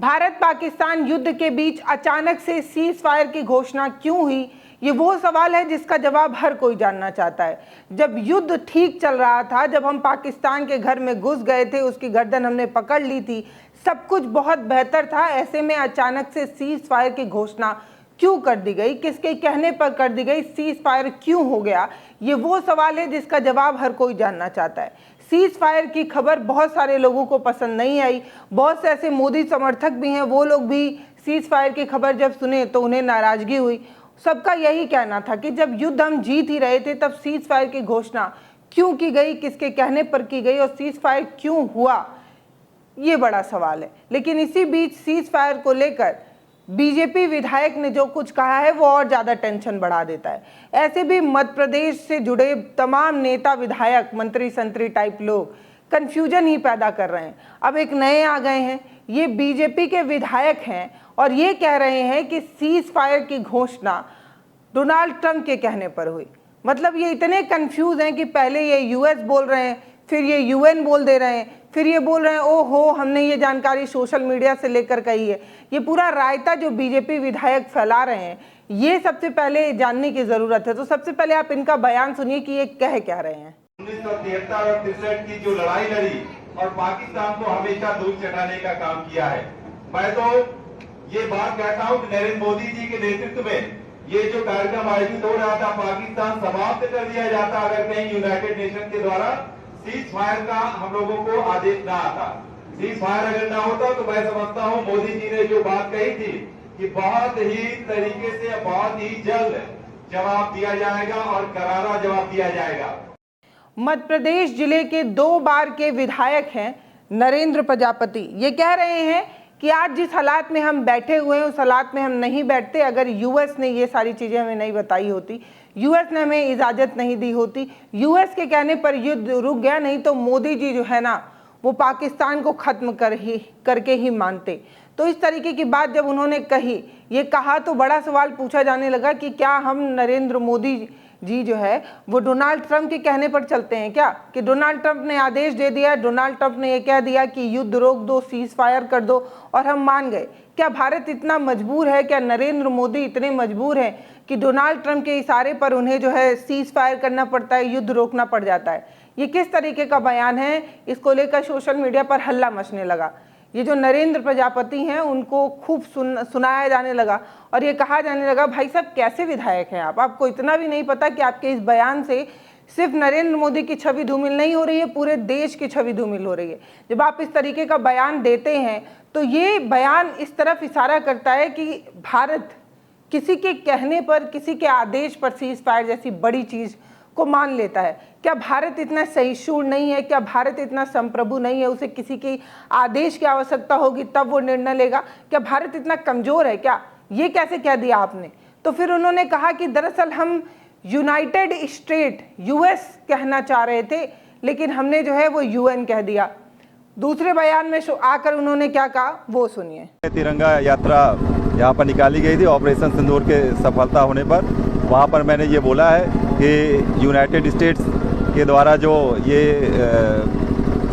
भारत पाकिस्तान युद्ध के बीच अचानक से सीज फायर की घोषणा क्यों हुई, ये वो सवाल है जिसका जवाब हर कोई जानना चाहता है। जब युद्ध ठीक चल रहा था, जब हम पाकिस्तान के घर में घुस गए थे, उसकी गर्दन हमने पकड़ ली थी, सब कुछ बहुत बेहतर था, ऐसे में अचानक से सीज फायर की घोषणा क्यों कर दी गई, किसके कहने पर कर दी गई, सीज फायर क्यों हो गया, ये वो सवाल है जिसका जवाब हर कोई जानना चाहता है। सीज फायर की खबर बहुत सारे लोगों को पसंद नहीं आई, बहुत से ऐसे मोदी समर्थक भी हैं, वो लोग भी सीज फायर की खबर जब सुने तो उन्हें नाराजगी हुई। सबका यही कहना था कि जब युद्ध हम जीत ही रहे थे तब सीज फायर की घोषणा क्यों की गई, किसके कहने पर की गई और सीज फायर क्यों हुआ, ये बड़ा सवाल है। लेकिन इसी बीच सीज फायर को लेकर बीजेपी विधायक ने जो कुछ कहा है वो और ज़्यादा टेंशन बढ़ा देता है। ऐसे भी मध्य प्रदेश से जुड़े तमाम नेता, विधायक, मंत्री संतरी टाइप लोग कन्फ्यूजन ही पैदा कर रहे हैं। अब एक नए आ गए हैं, ये बीजेपी के विधायक हैं और ये कह रहे हैं कि सीज फायर की घोषणा डोनाल्ड ट्रंप के कहने पर हुई। मतलब ये इतने कंफ्यूज हैं कि पहले ये यूएस बोल रहे हैं, फिर ये यूएन बोल दे रहे हैं, फिर ये बोल रहे हैं ओहो हमने ये जानकारी सोशल मीडिया से लेकर कही है। ये पूरा रायता जो बीजेपी विधायक फैला रहे हैं, ये सबसे पहले जानने की जरूरत है। तो सबसे पहले आप इनका बयान सुनिए कि ये कह क्या रहे हैं। 1973 और 63 की जो लड़ाई लड़ी और पाकिस्तान को हमेशा दूर चटाने का काम किया है। मैं तो ये बात कहता हूँ कि नरेंद्र मोदी जी के नेतृत्व में ये जो कार्यक्रम आयोजित हो रहा था, पाकिस्तान समाप्त कर दिया जाता अगर कहीं यूनाइटेड नेशन के द्वारा सीज फायर का हम लोगों को आदेश ना आता। सीज फायर अगर ना होता तो मैं समझता हूँ मोदी जी ने जो बात कही थी कि बहुत ही तरीके से, बहुत ही जल्द जवाब दिया जाएगा और करारा जवाब दिया जाएगा। मध्य प्रदेश जिले के 2 बार के विधायक हैं नरेंद्र प्रजापति, ये कह रहे हैं कि आज जिस हालात में हम बैठे हुए हैं उस हालात में हम नहीं बैठते अगर यूएस ने ये सारी चीज़ें हमें नहीं बताई होती, यूएस ने हमें इजाज़त नहीं दी होती, यूएस के कहने पर युद्ध रुक गया, नहीं तो मोदी जी जो है ना वो पाकिस्तान को ख़त्म करके ही मानते। तो इस तरीके की बात जब उन्होंने कही, ये कहा तो बड़ा सवाल पूछा जाने लगा कि क्या हम नरेंद्र मोदी जी जो है वो डोनाल्ड ट्रंप के कहने पर चलते हैं क्या, कि डोनाल्ड ट्रंप ने आदेश दे दिया, डोनाल्ड ट्रंप ने ये कह दिया कि युद्ध रोक दो, सीज फायर कर दो और हम मान गए। क्या भारत इतना मजबूर है, क्या नरेंद्र मोदी इतने मजबूर हैं कि डोनाल्ड ट्रंप के इशारे पर उन्हें जो है सीज फायर करना पड़ता है, युद्ध रोकना पड़ जाता है। ये किस तरीके का बयान है, इसको लेकर सोशल मीडिया पर हल्ला मचने लगा। ये जो नरेंद्र प्रजापति हैं उनको खूब सुनाया जाने लगा और ये कहा जाने लगा भाई साहब कैसे विधायक हैं आप, आपको इतना भी नहीं पता कि आपके इस बयान से सिर्फ नरेंद्र मोदी की छवि धूमिल नहीं हो रही है, पूरे देश की छवि धूमिल हो रही है। जब आप इस तरीके का बयान देते हैं तो ये बयान इस तरफ इशारा करता है कि भारत किसी के कहने पर, किसी के आदेश पर सीज फायर जैसी बड़ी चीज़ को मान लेता है। क्या भारत इतना सहिष्णु नहीं है, क्या भारत इतना संप्रभु नहीं है, उसे किसी की आदेश की आवश्यकता होगी तब वो निर्णय लेगा? क्या भारत इतना कमज़ोर है क्या? ये कैसे कह दिया आपने? तो फिर उन्होंने कहा कि दरअसल हम यूनाइटेड स्टेट यूएस कहना चाह रहे थे लेकिन हमने जो है वो यूएन कह दिया। दूसरे बयान में आकर उन्होंने क्या कहा वो सुनिए। तिरंगा यात्रा यहाँ पर निकाली गई थी ऑपरेशन सिंदूर के सफलता होने पर। वहाँ पर मैंने ये बोला है कि यूनाइटेड स्टेट्स के द्वारा जो ये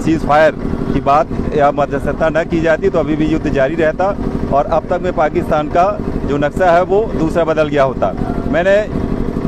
सीज फायर की बात या मध्यस्थता न की जाती तो अभी भी युद्ध जारी रहता और अब तक में पाकिस्तान का जो नक्शा है वो दूसरा बदल गया होता। मैंने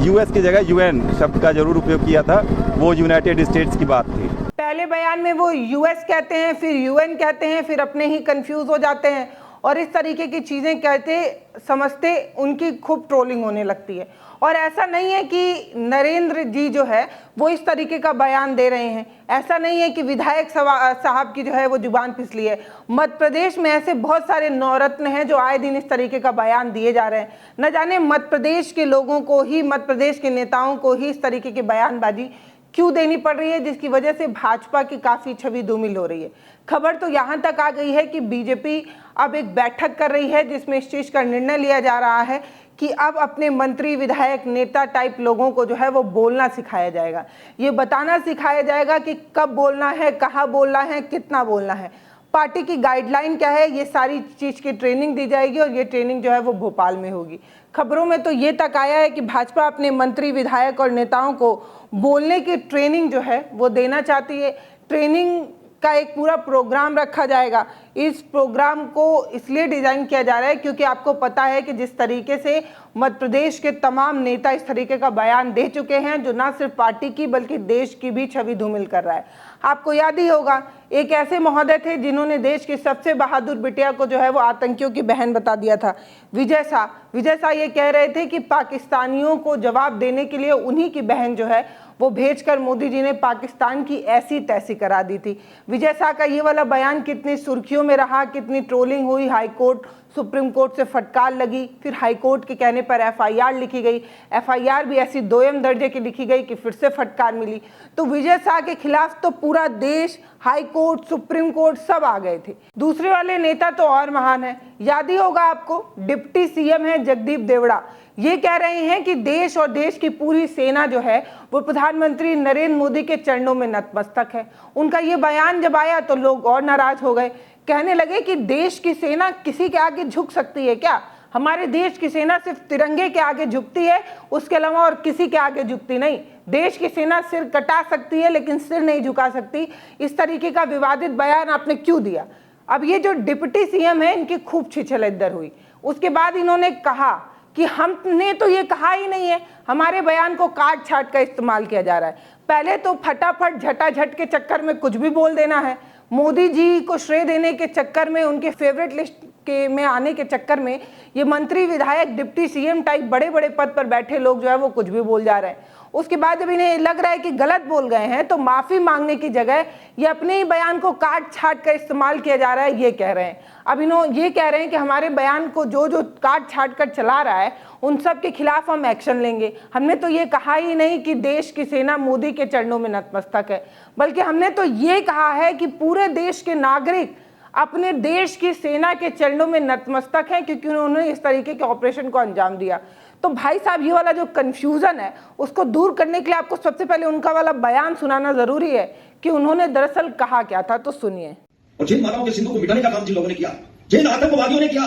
यूएस की जगह यूएन शब्द का जरूर उपयोग किया था, वो यूनाइटेड स्टेट्स की बात थी। पहले बयान में वो यूएस कहते हैं, फिर यूएन कहते हैं, फिर अपने ही कंफ्यूज हो जाते हैं और इस तरीके की चीज़ें कहते समझते उनकी खूब ट्रोलिंग होने लगती है। और ऐसा नहीं है कि नरेंद्र जी जो है वो इस तरीके का बयान दे रहे हैं, ऐसा नहीं है कि विधायक साहब की जो है वो जुबान फिसली है। मध्य प्रदेश में ऐसे बहुत सारे नवरत्न हैं जो आए दिन इस तरीके का बयान दिए जा रहे हैं। न जाने मध्य प्रदेश के लोगों को ही, मध्य प्रदेश के नेताओं को ही इस तरीके की बयानबाजी क्यों देनी पड़ रही है, जिसकी वजह से भाजपा की काफ़ी छवि धूमिल हो रही है। खबर तो यहाँ तक आ गई है कि बीजेपी अब एक बैठक कर रही है जिसमें इस चीज़ का निर्णय लिया जा रहा है कि अब अपने मंत्री, विधायक, नेता टाइप लोगों को जो है वो बोलना सिखाया जाएगा। ये बताना सिखाया जाएगा कि कब बोलना है, कहाँ बोलना है, कितना बोलना है, पार्टी की गाइडलाइन क्या है, ये सारी चीज़ की ट्रेनिंग दी जाएगी और ये ट्रेनिंग जो है वो भोपाल में होगी। खबरों में तो ये तक आया है कि भाजपा अपने मंत्री, विधायक और नेताओं को बोलने की ट्रेनिंग जो है वो देना चाहती है। ट्रेनिंग का एक पूरा प्रोग्राम रखा जाएगा। इस प्रोग्राम को इसलिए डिज़ाइन किया जा रहा है क्योंकि आपको पता है कि जिस तरीके से मध्य प्रदेश के तमाम नेता इस तरीके का बयान दे चुके हैं जो ना सिर्फ पार्टी की बल्कि देश की भी छवि धूमिल कर रहा है। आपको याद ही होगा एक ऐसे महोदय थे जिन्होंने देश की सबसे बहादुर बिटिया को जो है वो आतंकियों की बहन बता दिया था, विजय शाह ये कह रहे थे कि पाकिस्तानियों को जवाब देने के लिए उन्हीं की बहन जो है वो भेजकर मोदी जी ने पाकिस्तान की ऐसी तैसी करा दी थी। विजय शाह का ये वाला बयान कितनी सुर्खियों में रहा, कितनी ट्रोलिंग हुई, हाई कोर्ट सुप्रीम कोर्ट से फटकार लगी, फिर हाई कोर्ट के कहने पर एफआईआर लिखी गई, एफआईआर भी ऐसी दोयम दर्जे की लिखी गई कि फिर से फटकार मिली। तो विजय शाह के खिलाफ तो पूरा देश, हाई कोर्ट, सुप्रीम कोर्ट सब आ गए थे। दूसरे वाले नेता तो और महान है, याद ही होगा आपको, डिप्टी सीएम है जगदीप देवड़ा। ये कह रहे हैं कि देश और देश की पूरी सेना जो है वो प्रधानमंत्री नरेंद्र मोदी के चरणों में नतमस्तक है। उनका ये बयान जब आया तो लोग और नाराज हो गए, कहने लगे कि देश की सेना किसी के आगे झुक सकती है क्या? हमारे देश की सेना सिर्फ तिरंगे के आगे झुकती है, उसके अलावा और किसी के आगे झुकती नहीं। देश की सेना सिर कटा सकती है लेकिन सिर नहीं झुका सकती। इस तरीके का विवादित बयान आपने क्यों दिया? अब ये जो डिप्टी सीएम है इनकी खूब छिछेलद्दर हुई। उसके बाद इन्होंने कहा कि हमने तो ये कहा ही नहीं है, हमारे बयान को काट छाट का इस्तेमाल किया जा रहा है। पहले तो फटाफट झटाझट के चक्कर में कुछ भी बोल देना है, मोदी जी को श्रेय देने के चक्कर में, उनके फेवरेट लिस्ट के में आने के चक्कर में ये मंत्री, विधायक, डिप्टी सीएम टाइप बड़े बड़े पद पर बैठे लोग जो है वो कुछ भी बोल जा रहे हैं। उसके बाद जब इन्हें लग रहा है कि गलत बोल गए हैं तो माफ़ी मांगने की जगह ये अपने ही बयान को काट छाट कर इस्तेमाल किया जा रहा है, ये कह रहे हैं। अब ये कह रहे हैं कि हमारे बयान को जो काट छाट कर चला रहा है उन सब के खिलाफ हम एक्शन लेंगे। हमने तो ये कहा ही नहीं कि देश की सेना मोदी के चरणों में नतमस्तक है, बल्कि हमने तो ये कहा है कि पूरे देश के नागरिक अपने देश की सेना के चरणों में नतमस्तक हैं क्योंकि उन्होंने इस तरीके के ऑपरेशन को अंजाम दिया। तो भाई साहब ये वाला जो कन्फ्यूज़न है उसको दूर करने के लिए आपको सबसे पहले उनका वाला बयान सुनाना ज़रूरी है कि उन्होंने दरअसल कहा क्या था। तो सुनिए। और जिन माताओं के सिंधु को मिटाने का काम जिन लोगों ने किया, जिन आतंकवादियों ने किया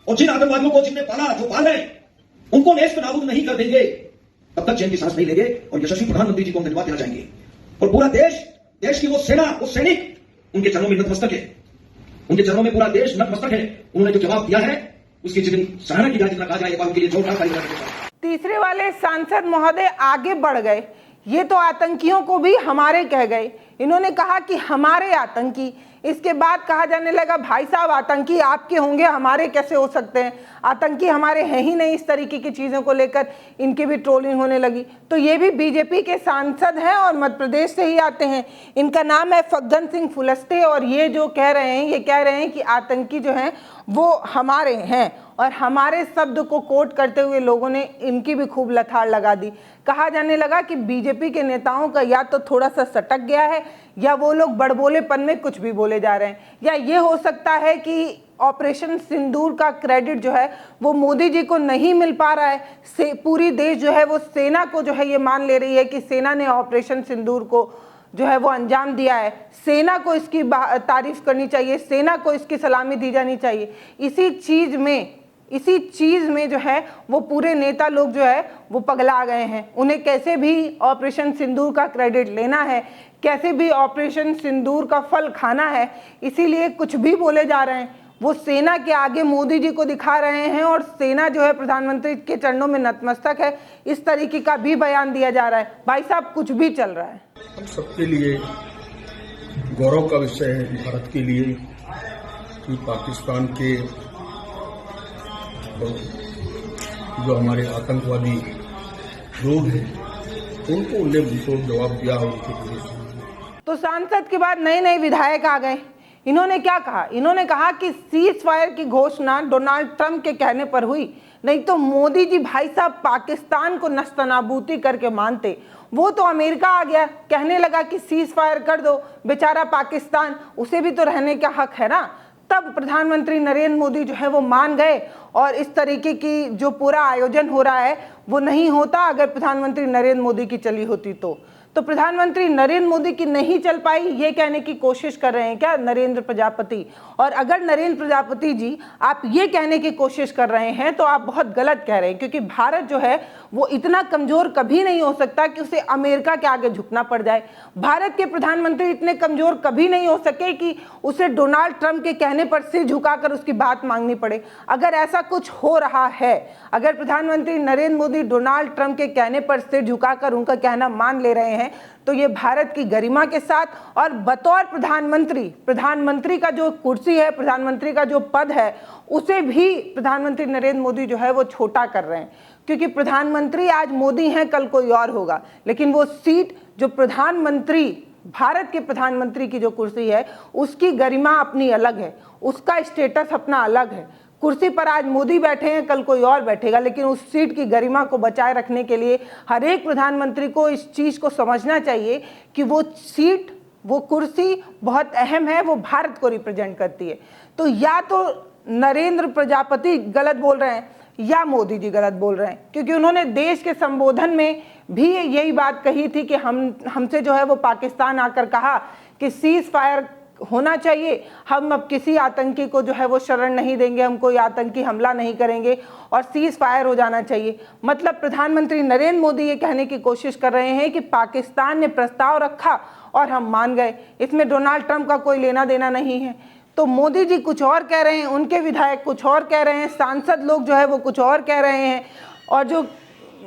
और जिन आतंकवादियों को जिनने पाला, जो पाल रहे हैं, उनको नेस्त नाबूद नहीं कर देंगे तब तक चैन की सांस नहीं लेंगे और यशस्वी प्रधानमंत्री जी को हम धन्यवाद देना चाहेंगे। और पूरा देश की वो सेना, वो सैनिक उनके चरणों में नतमस्तक है, उनके चरणों में पूरा देश नतमस्तक है। उन्होंने जो जवाब दिया है उसकी जितनी सराहना की जाए, जितना कहा जाए, उनके लिए जोरदार ताली बजाएं। तीसरे वाले सांसद महोदय आगे बढ़ गए, ये तो आतंकियों को भी हमारे कह गए। इन्होंने कहा कि हमारे आतंकी। इसके बाद कहा जाने लगा भाई साहब आतंकी आपके होंगे, हमारे कैसे हो सकते हैं, आतंकी हमारे हैं ही नहीं। इस तरीके की चीज़ों को लेकर इनकी भी ट्रोलिंग होने लगी। तो ये भी बीजेपी के सांसद हैं और मध्य प्रदेश से ही आते हैं। इनका नाम है फग्गन सिंह फुलस्ते और ये जो कह रहे हैं, ये कह रहे हैं कि आतंकी जो हैं वो हमारे हैं और हमारे शब्द को कोट करते हुए लोगों ने इनकी भी खूब लथाड़ लगा दी। कहा जाने लगा कि बीजेपी के नेताओं का या तो थोड़ा सा सटक गया है या वो लोग बड़बोलेपन में कुछ भी बोले जा रहे हैं, या ये हो सकता है कि ऑपरेशन सिंदूर का क्रेडिट जो है वो मोदी जी को नहीं मिल पा रहा है। पूरी देश जो है वो सेना को जो है ये मान ले रही है कि सेना ने ऑपरेशन सिंदूर को जो है वो अंजाम दिया है, सेना को इसकी तारीफ करनी चाहिए, सेना को इसकी सलामी दी जानी चाहिए। इसी चीज़ में जो है वो पूरे नेता लोग जो है वो पगला गए हैं। उन्हें कैसे भी ऑपरेशन सिंदूर का क्रेडिट लेना है, कैसे भी ऑपरेशन सिंदूर का फल खाना है, इसीलिए कुछ भी बोले जा रहे हैं। वो सेना के आगे मोदी जी को दिखा रहे हैं और सेना जो है प्रधानमंत्री के चरणों में नतमस्तक है, इस तरीके का भी बयान दिया जा रहा है। भाई साहब कुछ भी चल रहा है। हम सबके लिए गौरव का विषय है, भारत के लिए, कि पाकिस्तान के जो हमारे आतंकवादी लोग हैं उनको जवाब दिया हो उनके लिए। तो सांसद के बाद नए विधायक आ गए। इन्होंने क्या कहा? इन्होंने कहा कि सीज फायर की घोषणा डोनाल्ड ट्रंप के कहने पर हुई, नहीं तो मोदी जी भाई साहब पाकिस्तान को नस्तनाबूती करके मानते। वो तो अमेरिका आ गया, कहने लगा कि सीज फायर कर दो, बेचारा पाकिस्तान, उसे भी तो रहने का हक है ना। तब प्रधानमंत्री नरेंद्र मोदी जो है वो मान गए और इस तरीके की जो पूरा आयोजन हो रहा है वो नहीं होता अगर प्रधानमंत्री नरेंद्र मोदी की चली होती तो तो प्रधानमंत्री नरेंद्र मोदी की नहीं चल पाई ये कहने की कोशिश कर रहे हैं क्या नरेंद्र प्रजापति? और अगर नरेंद्र प्रजापति जी आप ये कहने की कोशिश कर रहे हैं तो आप बहुत गलत कह रहे हैं, क्योंकि भारत जो है वो इतना कमजोर कभी नहीं हो सकता कि उसे अमेरिका के आगे झुकना पड़ जाए। भारत के प्रधानमंत्री इतने कमजोर कभी नहीं हो सके कि उसे डोनाल्ड ट्रंप के कहने पर सिर झुकाकर उसकी बात मांगनी पड़े। अगर ऐसा कुछ हो रहा है, अगर प्रधानमंत्री नरेंद्र मोदी डोनाल्ड ट्रंप के कहने पर सिर झुकाकर उनका कहना मान ले रहे हैं तो ये भारत की गरिमा के साथ और बतौर प्रधानमंत्री का जो कुर्सी है, प्रधानमंत्री का जो पद है, उसे भी प्रधानमंत्री नरेंद्र मोदी जो है वो छोटा कर रहे हैं। क्योंकि प्रधानमंत्री आज मोदी हैं, कल कोई और होगा, लेकिन वो सीट जो प्रधानमंत्री, भारत के प्रधानमंत्री की जो कुर्सी है उसकी गरिमा अपनी अलग है, उसका स्टेटस अपना अलग है। कुर्सी पर आज मोदी बैठे हैं, कल कोई और बैठेगा, लेकिन उस सीट की गरिमा को बचाए रखने के लिए हर एक प्रधानमंत्री को इस चीज़ को समझना चाहिए कि वो सीट, वो कुर्सी बहुत अहम है, वो भारत को रिप्रेजेंट करती है। तो या तो नरेंद्र प्रजापति गलत बोल रहे हैं या मोदी जी गलत बोल रहे हैं, क्योंकि उन्होंने देश के संबोधन में भी यही बात कही थी कि हमसे जो है वो पाकिस्तान आकर कहा कि सीज फायर होना चाहिए, हम अब किसी आतंकी को जो है वो शरण नहीं देंगे, हम कोई आतंकी हमला नहीं करेंगे और सीज फायर हो जाना चाहिए। मतलब प्रधानमंत्री नरेंद्र मोदी ये कहने की कोशिश कर रहे हैं कि पाकिस्तान ने प्रस्ताव रखा और हम मान गए, इसमें डोनाल्ड ट्रंप का कोई लेना देना नहीं है। तो मोदी जी कुछ और कह रहे हैं, उनके विधायक कुछ और कह रहे हैं, सांसद लोग जो है वो कुछ और कह रहे हैं और जो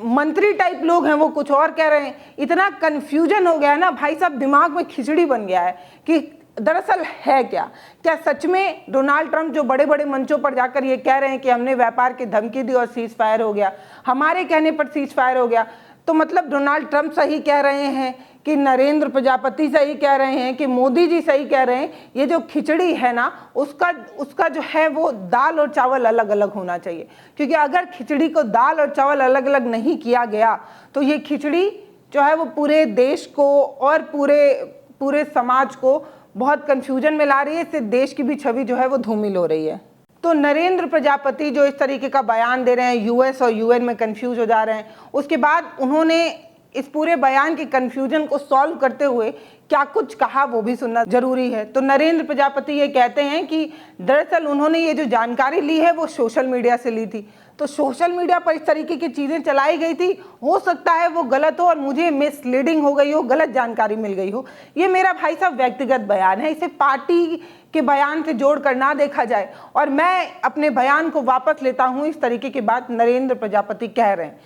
मंत्री टाइप लोग हैं वो कुछ और कह रहे हैं। इतना कन्फ्यूजन हो गया है ना भाई साहब, दिमाग में खिचड़ी बन गया है कि दरअसल है क्या सच में डोनाल्ड ट्रंप जो बड़े बड़े मंचों पर जाकर ये कह रहे हैं कि हमने व्यापार की धमकी दी और सीज फायर हो गया, हमारे कहने पर सीज फायर हो गया, तो मतलब डोनाल्ड ट्रंप सही कह रहे हैं कि नरेंद्र प्रजापति सही कह रहे हैं कि मोदी जी सही कह रहे हैं? ये जो खिचड़ी है ना उसका जो है वो दाल और चावल अलग अलग होना चाहिए, क्योंकि अगर खिचड़ी को दाल और चावल अलग अलग नहीं किया गया तो ये खिचड़ी जो है वो पूरे देश को और पूरे समाज को बहुत कंफ्यूजन में ला रही है। इससे देश की भी छवि जो है वो धूमिल हो रही है। तो नरेंद्र प्रजापति जो इस तरीके का बयान दे रहे हैं, यूएस और यूएन में कंफ्यूज हो जा रहे हैं, उसके बाद उन्होंने इस पूरे बयान के कंफ्यूजन को सॉल्व करते हुए क्या कुछ कहा वो भी सुनना जरूरी है। तो नरेंद्र प्रजापति ये कहते हैं कि दरअसल उन्होंने ये जो जानकारी ली है वो सोशल मीडिया से ली थी, तो सोशल मीडिया पर इस तरीके की चीज़ें चलाई गई थी, हो सकता है वो गलत हो और मुझे मिसलीडिंग हो गई हो, गलत जानकारी मिल गई हो। ये मेरा भाई साहब व्यक्तिगत बयान है, इसे पार्टी के बयान से जोड़कर ना देखा जाए और मैं अपने बयान को वापस लेता हूँ। इस तरीके की बात नरेंद्र प्रजापति कह रहे हैं,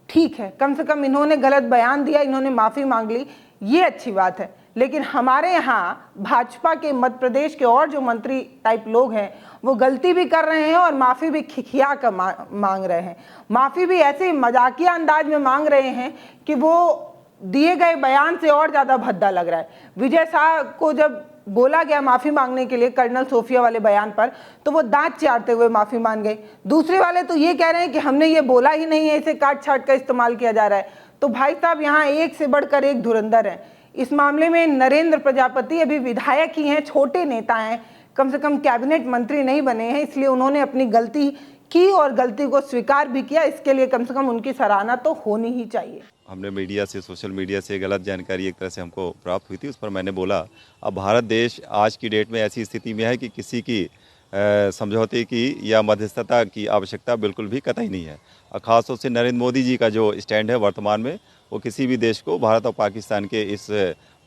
ठीक है, कम से कम इन्होंने गलत बयान दिया, इन्होंने माफ़ी मांग ली, ये अच्छी बात है। लेकिन हमारे यहाँ भाजपा के मध्य प्रदेश के और जो मंत्री टाइप लोग हैं वो गलती भी कर रहे हैं और माफ़ी भी खिखिया कर मांग रहे हैं, माफ़ी भी ऐसे मजाकिया अंदाज में मांग रहे हैं कि वो दिए गए बयान से और ज़्यादा भद्दा लग रहा है। विजय शाह को जब बोला गया माफ़ी मांगने के लिए कर्नल सोफिया वाले बयान पर, तो वो दांत चाटते हुए माफ़ी मांग गए। दूसरे वाले तो ये कह रहे हैं कि हमने ये बोला ही नहीं है, इसे काट छाट कर इस्तेमाल किया जा रहा है। तो भाई साहब यहाँ एक से बढ़कर एक धुरंधर है। इस मामले में नरेंद्र प्रजापति अभी विधायक ही हैं, छोटे नेता हैं, कम से कम कैबिनेट मंत्री नहीं बने हैं, इसलिए उन्होंने अपनी गलती की और गलती को स्वीकार भी किया। इसके लिए कम से कम उनकी सराहना तो होनी ही चाहिए। हमने मीडिया से, सोशल मीडिया से गलत जानकारी एक तरह से हमको प्राप्त हुई थी, उस पर मैंने बोला अब भारत देश आज की डेट में ऐसी स्थिति में है कि किसी की समझौते की या मध्यस्थता की आवश्यकता बिल्कुल भी कतई नहीं है। और ख़ासतौर से नरेंद्र मोदी जी का जो स्टैंड है वर्तमान में, वो किसी भी देश को भारत और पाकिस्तान के इस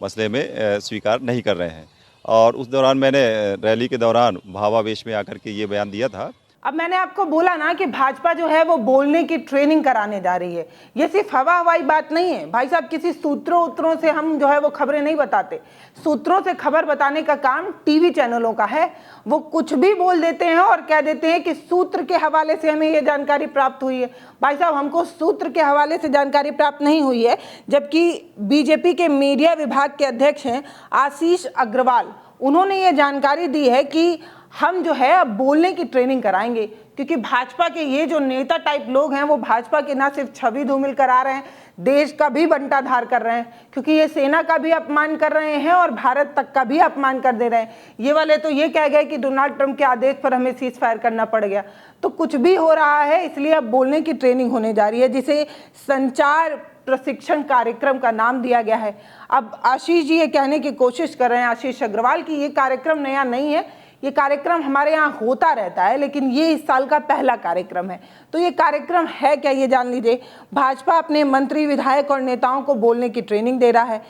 मसले में स्वीकार नहीं कर रहे हैं। और उस दौरान मैंने रैली के दौरान भावावेश में आकर के ये बयान दिया था। अब मैंने आपको बोला ना कि भाजपा जो है वो बोलने की ट्रेनिंग कराने जा रही है। ये सिर्फ हवा हवाई बात नहीं है भाई साहब, किसी सूत्रों से हम जो है वो खबरें नहीं बताते। सूत्रों से खबर बताने का काम टीवी चैनलों का है। वो कुछ भी बोल देते हैं और कह देते हैं कि सूत्र के हवाले से हमें ये जानकारी प्राप्त हुई है। भाई साहब, हमको सूत्र के हवाले से जानकारी प्राप्त नहीं हुई है, जबकि बीजेपी के मीडिया विभाग के अध्यक्ष हैं आशीष अग्रवाल, उन्होंने ये जानकारी दी है कि हम जो है अब बोलने की ट्रेनिंग कराएंगे, क्योंकि भाजपा के ये जो नेता टाइप लोग हैं वो भाजपा के ना सिर्फ छवि धूमिल करा रहे हैं, देश का भी बंटाधार कर रहे हैं, क्योंकि ये सेना का भी अपमान कर रहे हैं और भारत तक का भी अपमान कर दे रहे हैं। ये वाले तो ये कह गए कि डोनाल्ड ट्रंप के आदेश पर हमें सीज फायर करना पड़ गया। तो कुछ भी हो रहा है, इसलिए अब बोलने की ट्रेनिंग होने जा रही है, जिसे संचार प्रशिक्षण कार्यक्रम का नाम दिया गया है। अब आशीष जी ये कहने की कोशिश कर रहे हैं, आशीष अग्रवाल, की ये कार्यक्रम नया नहीं है, ये कार्यक्रम हमारे यहाँ होता रहता है, लेकिन ये इस साल का पहला कार्यक्रम है। तो ये कार्यक्रम है क्या, ये जान लीजिए। भाजपा अपने मंत्री, विधायक और नेताओं को बोलने की ट्रेनिंग दे रहा है।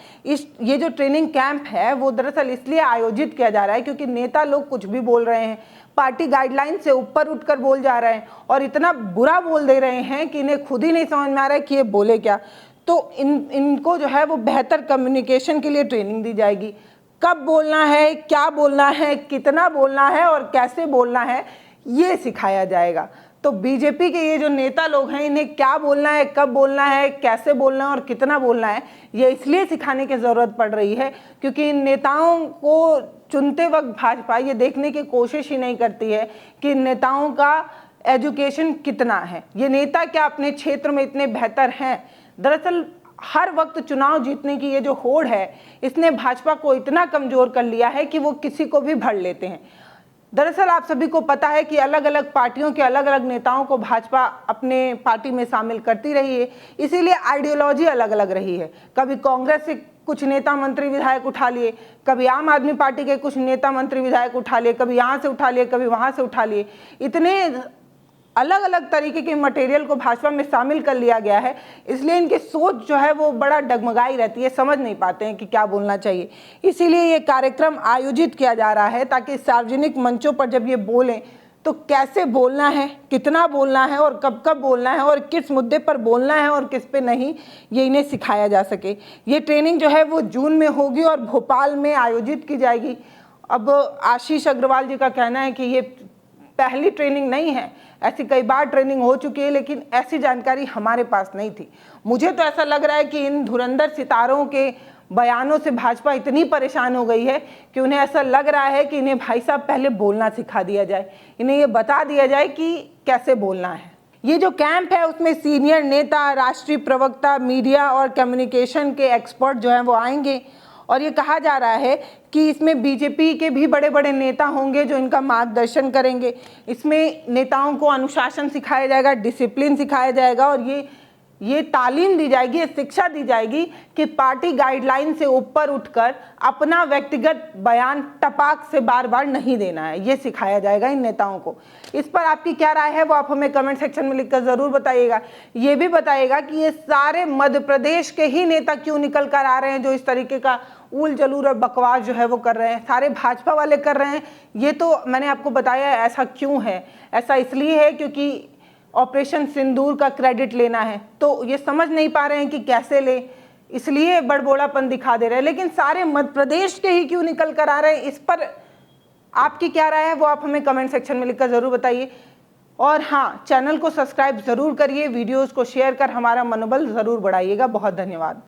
ये जो ट्रेनिंग कैंप है वो दरअसल इसलिए आयोजित किया जा रहा है क्योंकि नेता लोग कुछ भी बोल रहे हैं, पार्टी गाइडलाइन से ऊपर उठकर बोल जा रहे हैं और इतना बुरा बोल दे रहे हैं कि इन्हें खुद ही नहीं समझ में आ रहा है कि ये बोले क्या। तो इनको जो है वो बेहतर कम्युनिकेशन के लिए ट्रेनिंग दी जाएगी। कब बोलना है, क्या बोलना है, कितना बोलना है और कैसे बोलना है, ये सिखाया जाएगा। तो बीजेपी के ये जो नेता लोग हैं, इन्हें क्या बोलना है, कब बोलना है, कैसे बोलना है और कितना बोलना है, ये इसलिए सिखाने की ज़रूरत पड़ रही है क्योंकि इन नेताओं को चुनते वक्त भाजपा ये देखने की कोशिश ही नहीं करती है कि नेताओं का एजुकेशन कितना है, ये नेता क्या अपने क्षेत्र में इतने बेहतर हैं। दरअसल हर वक्त चुनाव जीतने की ये जो होड़ है, इसने भाजपा को इतना कमज़ोर कर लिया है कि वो किसी को भी भर लेते हैं। दरअसल आप सभी को पता है कि अलग अलग पार्टियों के अलग अलग नेताओं को भाजपा अपने पार्टी में शामिल करती रही है, इसीलिए आइडियोलॉजी अलग अलग रही है। कभी कांग्रेस से कुछ नेता मंत्री विधायक उठा लिए, कभी आम आदमी पार्टी के कुछ नेता मंत्री विधायक उठा लिए, कभी यहाँ से उठा लिए, कभी वहाँ से उठा लिए। इतने अलग अलग तरीके के मटेरियल को भाजपा में शामिल कर लिया गया है, इसलिए इनकी सोच जो है वो बड़ा डगमगाई रहती है, समझ नहीं पाते हैं कि क्या बोलना चाहिए। इसीलिए ये कार्यक्रम आयोजित किया जा रहा है ताकि सार्वजनिक मंचों पर जब ये बोलें तो कैसे बोलना है, कितना बोलना है और कब कब बोलना है और किस मुद्दे पर बोलना है और किस पे नहीं, ये इन्हें सिखाया जा सके। ये ट्रेनिंग जो है वो जून में होगी और भोपाल में आयोजित की जाएगी। अब आशीष अग्रवाल जी का कहना है कि ये पहली ट्रेनिंग नहीं है, ऐसी कई बार ट्रेनिंग हो चुकी है, लेकिन ऐसी जानकारी हमारे पास नहीं थी। मुझे तो ऐसा लग रहा है कि इन धुरंधर सितारों के बयानों से भाजपा इतनी परेशान हो गई है कि उन्हें ऐसा लग रहा है कि इन्हें भाई साहब पहले बोलना सिखा दिया जाए, इन्हें ये बता दिया जाए कि कैसे बोलना है। ये जो कैंप है उसमें सीनियर नेता, राष्ट्रीय प्रवक्ता, मीडिया और कम्युनिकेशन के एक्सपर्ट जो हैं वो आएंगे और ये कहा जा रहा है कि इसमें बीजेपी के भी बड़े बड़े नेता होंगे जो इनका मार्गदर्शन करेंगे। इसमें नेताओं को अनुशासन सिखाया जाएगा, डिसिप्लिन सिखाया जाएगा और ये तालीम दी जाएगी, ये शिक्षा दी जाएगी कि पार्टी गाइडलाइन से ऊपर उठकर अपना व्यक्तिगत बयान टपाक से बार बार नहीं देना है, ये सिखाया जाएगा इन नेताओं को। इस पर आपकी क्या राय है वो आप हमें कमेंट सेक्शन में लिखकर ज़रूर बताइएगा। ये भी बताइएगा कि ये सारे मध्य प्रदेश के ही नेता क्यों निकल कर आ रहे हैं जो इस तरीके का उल जलूर और बकवास जो है वो कर रहे हैं, सारे भाजपा वाले कर रहे हैं। ये तो मैंने आपको बताया ऐसा क्यों है, ऐसा इसलिए है क्योंकि ऑपरेशन सिंदूर का क्रेडिट लेना है, तो ये समझ नहीं पा रहे हैं कि कैसे ले, इसलिए बड़बोड़ापन दिखा दे रहे हैं। लेकिन सारे मध्य प्रदेश के ही क्यों निकल कर आ रहे हैं, इस पर आपकी क्या राय है वो आप हमें कमेंट सेक्शन में लिखकर ज़रूर बताइए। और हाँ, चैनल को सब्सक्राइब ज़रूर करिए, वीडियोज़ को शेयर कर हमारा मनोबल ज़रूर बढ़ाइएगा। बहुत धन्यवाद।